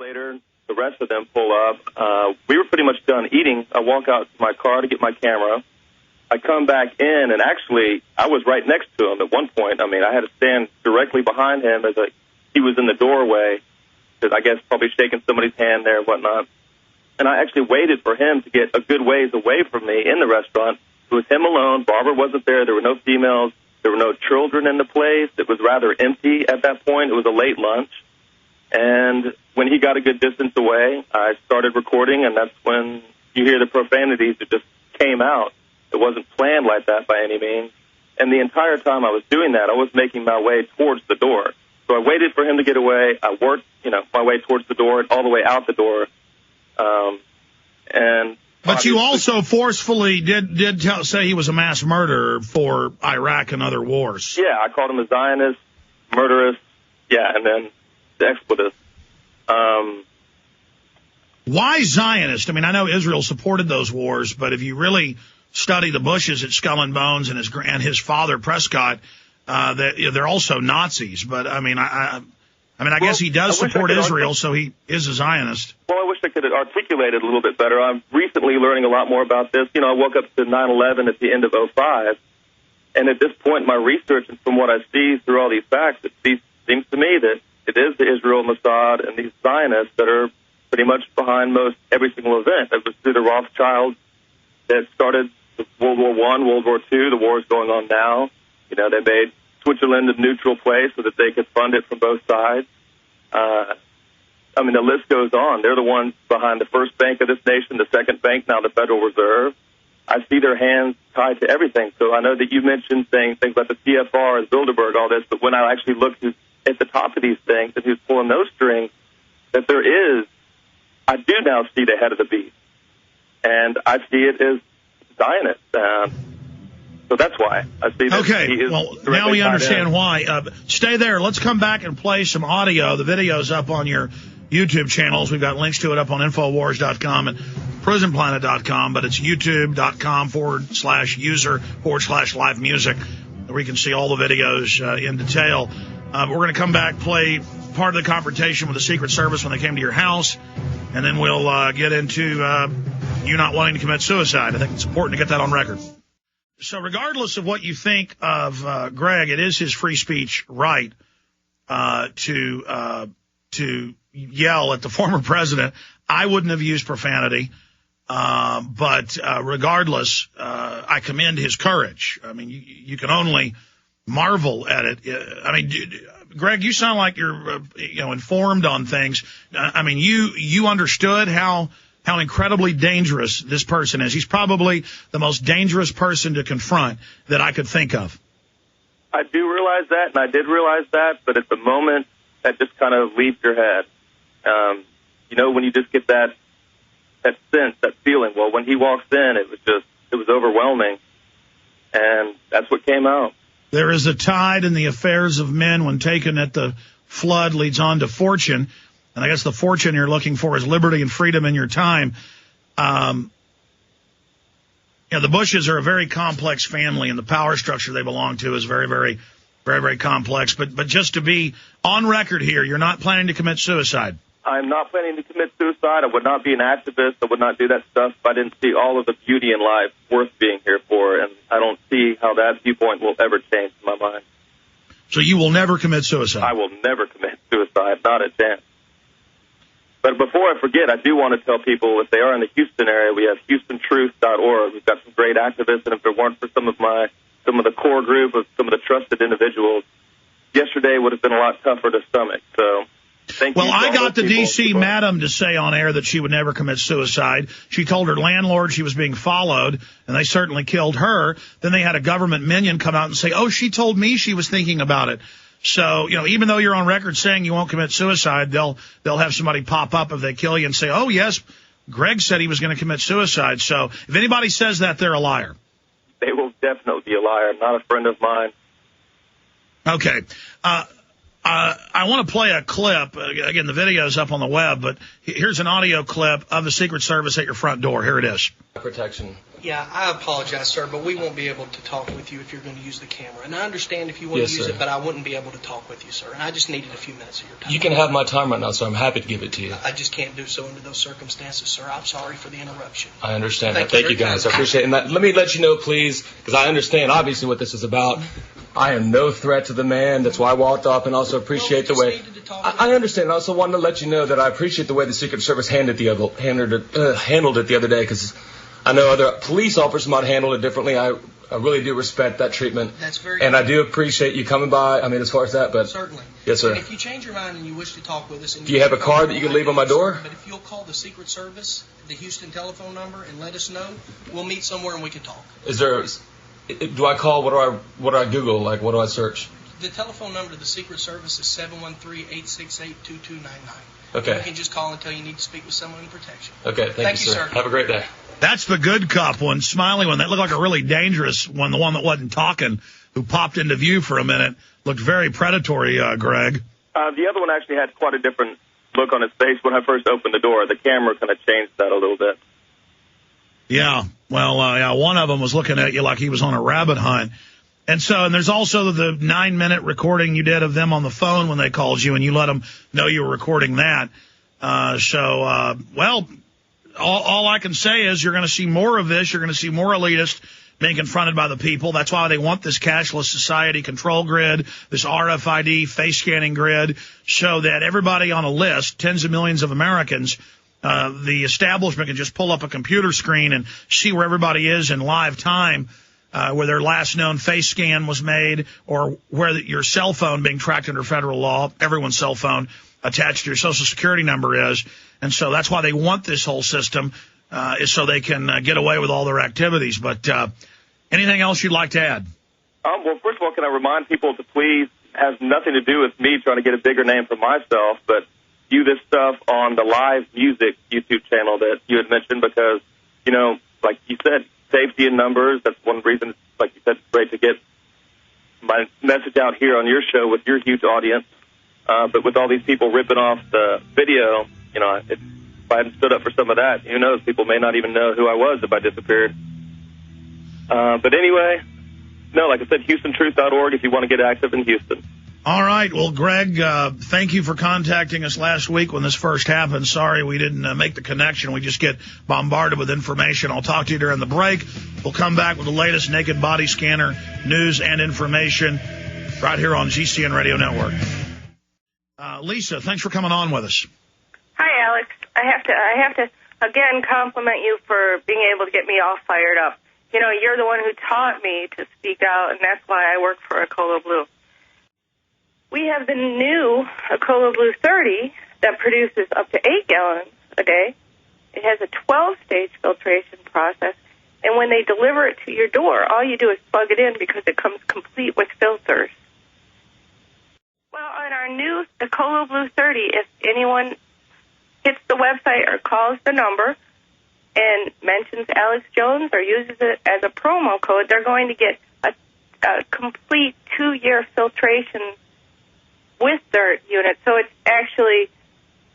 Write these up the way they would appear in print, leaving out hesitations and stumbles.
later, the rest of them pull up. We were pretty much done eating. I walk out to my car to get my camera. I come back in, and actually, I was right next to him at one point. I mean, I had to stand directly behind him as he was in the doorway, because I guess probably shaking somebody's hand there and whatnot. And I actually waited for him to get a good ways away from me in the restaurant. It was him alone. Barbara wasn't there. There were no females. There were no children in the place. It was rather empty at that point. It was a late lunch. And when he got a good distance away, I started recording, and that's when you hear the profanities that just came out. It wasn't planned like that by any means. And the entire time I was doing that, I was making my way towards the door. So I waited for him to get away. I worked, my way towards the door, all the way out the door. But you also forcefully did say he was a mass murderer for Iraq and other wars. Yeah, I called him a Zionist, murderous, and then the expletive. Why Zionist? I mean, I know Israel supported those wars, but if you really study the Bushes at Skull and Bones and his father Prescott, they're also Nazis. But I mean, I guess he does support Israel, so he is a Zionist. Well, I wish I could articulate it a little bit better. I'm recently learning a lot more about this. I woke up to 9/11 at the end of 2005, and at this point in my research and from what I see through all these facts, it seems to me that it is the Israel, Mossad, and these Zionists that are pretty much behind most every single event. It was through the Rothschilds that started World War I, World War II, the wars going on now. They made Switzerland a neutral place so that they could fund it from both sides. The list goes on. They're the ones behind the first bank of this nation, the second bank, now the Federal Reserve. I see their hands tied to everything. So I know that you mentioned saying things like the CFR and Bilderberg, all this, but when I actually looked at the top of these things and who's pulling those strings, that I do now see the head of the beast. And I see it as Zionist. So that's why I see that. Okay, well, now we understand why. Stay there. Let's come back and play some audio. The video's up on your YouTube channels. We've got links to it up on Infowars.com and PrisonPlanet.com, but it's YouTube.com/user/live music, where you can see all the videos in detail. We're going to come back, play part of the confrontation with the Secret Service when they came to your house, and then we'll get into you not wanting to commit suicide. I think it's important to get that on record. So regardless of what you think of Greg, it is his free speech right to yell at the former president. I wouldn't have used profanity, but regardless, I commend his courage. I mean, you can only marvel at it. I mean, Greg, you sound like you're informed on things. I mean, you understood how incredibly dangerous this person is. He's probably the most dangerous person to confront that I could think of. I do realize that, and I did realize that, but at the moment, that just kind of leaves your head. When you just get that sense, that feeling. Well, when he walks in, it was overwhelming, and that's what came out. There is a tide in the affairs of men when taken at the flood leads on to fortune. And I guess the fortune you're looking for is liberty and freedom in your time. The Bushes are a very complex family, and the power structure they belong to is very, very, very, very complex. But just to be on record here, you're not planning to commit suicide. I'm not planning to commit suicide. I would not be an activist. I would not do that stuff if I didn't see all of the beauty in life worth being here for. And I don't see how that viewpoint will ever change in my mind. So you will never commit suicide? I will never commit suicide. Not a chance. But before I forget, I do want to tell people, if they are in the Houston area, we have HoustonTruth.org. We've got some great activists, and if it weren't for some of the core group of some of the trusted individuals, yesterday would have been a lot tougher to stomach. So thank you. Well, I got the D.C. madam to say on air that she would never commit suicide. She told her landlord she was being followed, and they certainly killed her. Then they had a government minion come out and say, oh, she told me she was thinking about it. So, even though you're on record saying you won't commit suicide, they'll have somebody pop up if they kill you and say, oh, yes, Greg said he was going to commit suicide. So if anybody says that, they're a liar. They will definitely be a liar. Not a friend of mine. Okay. I want to play a clip. Again, the video's up on the web, but here's an audio clip of the Secret Service at your front door. Here it is. Protection Yeah, I apologize, sir, but we won't be able to talk with you if you're going to use the camera. And I understand if you want to use it, but I wouldn't be able to talk with you, sir. And I just needed a few minutes of your time. You can have my time right now, sir. I'm happy to give it to you. I just can't do so under those circumstances, sir. I'm sorry for the interruption. I understand that. Thank you, guys. I appreciate it. And let me let you know, please, because I understand, obviously, what this is about. I am no threat to the man. That's why I walked off, and also appreciate the way. I understand. I also wanted to let you know that I appreciate the way the Secret Service handled it the other day, because I know other police officers might handle it differently. I really do respect that treatment. That's very And I do appreciate you coming by. I mean, as far as that, but certainly. Yes, sir. And if you change your mind and you wish to talk with us, and do you have a card that you can leave on my door? But if you'll call the Secret Service, the Houston telephone number, and let us know, we'll meet somewhere and we can talk. Is there? Do I call? What do I Google? Like, what do I search? The telephone number to the Secret Service is 713-868-2299. Okay. You can just call until you need to speak with someone in protection. Okay, thank you, sir. Have a great day. That's the good cop one, smiling one. That looked like a really dangerous one, the one that wasn't talking, who popped into view for a minute. Looked very predatory, Greg. The other one actually had quite a different look on his face when I first opened the door. The camera kind of changed that a little bit. Yeah, well, one of them was looking at you like he was on a rabbit hunt. And there's also the 9-minute recording you did of them on the phone when they called you, and you let them know you were recording that. Well, all I can say is you're going to see more of this. You're going to see more elitists being confronted by the people. That's why they want this cashless society control grid, this RFID face scanning grid, so that everybody on a list, tens of millions of Americans, the establishment can just pull up a computer screen and see where everybody is in live time, where their last known face scan was made, or where your cell phone being tracked under federal law, everyone's cell phone attached to your Social Security number is. And so that's why they want this whole system, is so they can get away with all their activities. But anything else you'd like to add? Well, first of all, can I remind people to please, has nothing to do with me trying to get a bigger name for myself, but view this stuff on the Live Music YouTube channel that you had mentioned, because, you know, like you said, safety in numbers, that's one reason, like you said, it's great to get my message out here on your show with your huge audience. But with all these people ripping off the video, you know, if I hadn't stood up for some of that, who knows, people may not even know who I was if I disappeared. But anyway, no, like I said, HoustonTruth.org if you want to get active in Houston. All right. Well, Greg, thank you for contacting us last week when this first happened. Sorry we didn't make the connection. We just get bombarded with information. I'll talk to you during the break. We'll come back with the latest naked body scanner news and information right here on GCN Radio Network. Lisa, thanks for coming on with us. Hi, Alex. I have to again compliment you for being able to get me all fired up. You know, you're the one who taught me to speak out, and that's why I work for Acola Blue. We have the new Acola Blue 30 that produces up to 8 gallons a day. It has a 12-stage filtration process, and when they deliver it to your door, all you do is plug it in because it comes complete with filters. Well, on our new Acola Blue 30, if anyone hits the website or calls the number and mentions Alex Jones or uses it as a promo code, they're going to get a complete 2-year filtration with their unit. So it's actually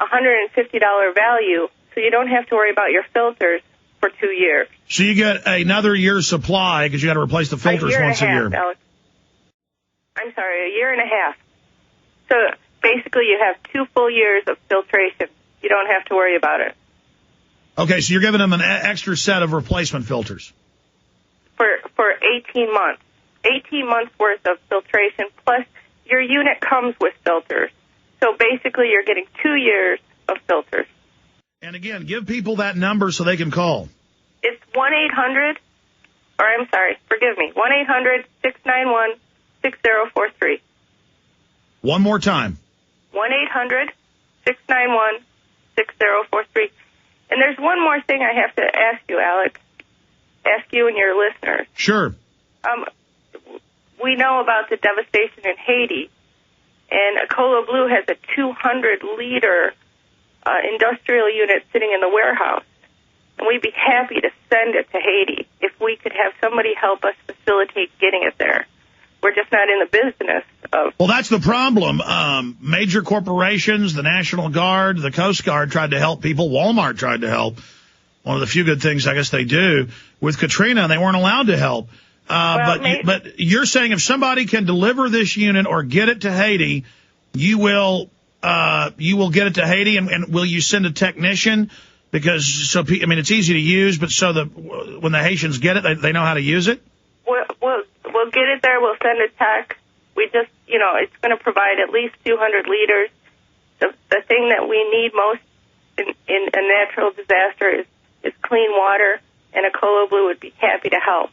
$150 value, so you don't have to worry about your filters for 2 years. So you get another year's supply because you got to replace the filters once a year. Alex. I'm sorry, a year and a half. So basically you have 2 full years of filtration. You don't have to worry about it. Okay, so you're giving them an extra set of replacement filters. For 18 months. 18 months worth of filtration, plus your unit comes with filters. So basically you're getting 2 years of filters. And again, give people that number so they can call. It's 1-800-691-6043. One more time. 1-800-691-6043. And there's one more thing I have to ask you, Alex. Ask you and your listeners. Sure. We know about the devastation in Haiti, and Acola Blue has a 200-liter industrial unit sitting in the warehouse. And we'd be happy to send it to Haiti if we could have somebody help us facilitate getting it there. We're just not in the business of... Well, that's the problem. Major corporations, the National Guard, the Coast Guard tried to help people. Walmart tried to help. One of the few good things I guess they do with Katrina, and they weren't allowed to help. But you're saying if somebody can deliver this unit or get it to Haiti, you will get it to Haiti, and will you send a technician? Because it's easy to use, but when the Haitians get it, they know how to use it. We'll get it there. We'll send a tech. We just, it's going to provide at least 200 liters. The thing that we need most in a natural disaster is clean water, and a Colo Blue would be happy to help.